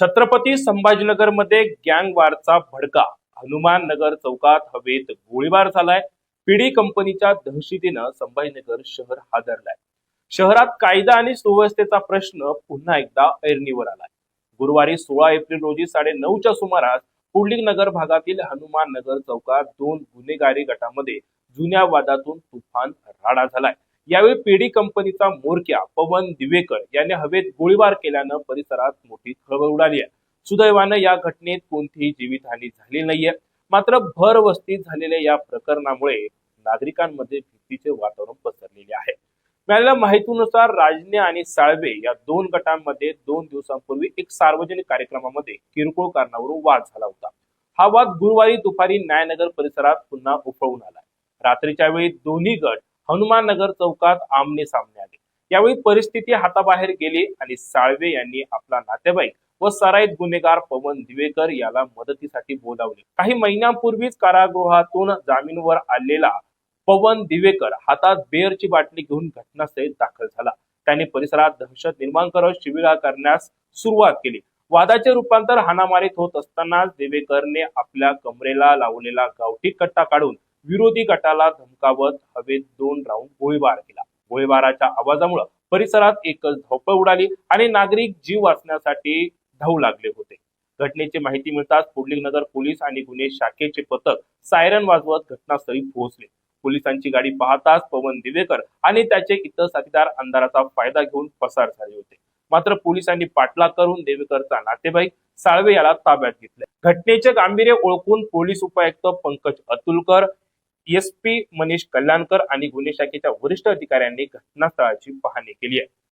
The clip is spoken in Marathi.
छत्रपती संभाजीनगरमध्ये गँग वारचा भडका. हनुमान नगर चौकात हवेत गोळीबार झालाय. पिढी कंपनीच्या दहशतीनं संभाजीनगर शहर हादरलाय. शहरात कायदा आणि सुव्यवस्थेचा प्रश्न पुन्हा एकदा ऐरणीवर आलाय. गुरुवारी 16 एप्रिल रोजी 9:30च्या सुमारास पुंडलिक नगर भागातील हनुमान नगर चौकात दोन गुन्हेगारी गटामध्ये जुन्या वादातून तुफान राडा झालाय. यावेळी पेढी कंपनीचा म्होरक्या पवन दिवेकर याने हवेत गोळीबार केल्यानं परिसरात मोठी खळबळ उडाली आहे. सुदैवानं या घटनेत कोणतीही जीवितहानी झाली नाहीये. मात्र भर वस्तीत झालेल्या या प्रकरणामुळे नागरिकांमध्ये भीतीचे वातावरण पसरलेले आहे. मिळालेल्या माहितीनुसार राजने आणि साळवे या दोन गटांमध्ये 2 दिवसांपूर्वी एक सार्वजनिक कार्यक्रमामध्ये किरकोळ कारणावरून वाद झाला होता. हा वाद गुरुवारी दुपारी न्यायनगर परिसरात पुन्हा उफळून आलाय. रात्रीच्या वेळी दोन्ही गट हनुमान नगर चौकात आमने सामने आले. यावेळी परिस्थिती हाताबाहेर गेली आणि साळवे यांनी आपला नातेवाईक व सराईत गुन्हेगार पवन दिवेकर याला मदतीसाठी बोलावले. काही महिन्यांपूर्वीच कारागृहातून जामीनवर आलेला पवन दिवेकर हातात बेअरची बाटली घेऊन घटनास्थळी दाखल झाला. त्याने परिसरात दहशत निर्माण करत शिवीगाळ करण्यास सुरुवात केली. वादाचे रूपांतर हाणामारीत होत असतानाच दिवेकरने आपल्या कमरेला लावलेला गावठी कट्टा काढून विरोधी गटाला धमकावत हवेत 2 राऊंड गोळीबार केला. गोळीबाराच्या आवाजामुळे परिसरात एकच धावपळ उडाली आणि नागरिक जीव वाचण्यासाठी धावू लागले होते. घटनेची माहिती मिळताच पुंडलिक नगर पोलीस आणि गुन्हे शाखेचे पथक सायरन वाजवत घटनास्थळी पोहोचले. पोलिसांची गाडी पाहताच पवन दिवेकर आणि त्याचे इतर साथीदार अंधाराचा फायदा घेऊन पसार झाले होते. मात्र पोलिसांनी पाठलाग करून देवेकरचा नातेवाईक साळवे याला ताब्यात घेतले. घटनेचे गांभीर्य ओळखून पोलीस उपायुक्त पंकज अतुलकर, SP मनीष कल्याणकर आणि गुन्हे शाखेच्या वरिष्ठ अधिकाऱ्यांनी घटनास्थळाची पाहणी केली आहे.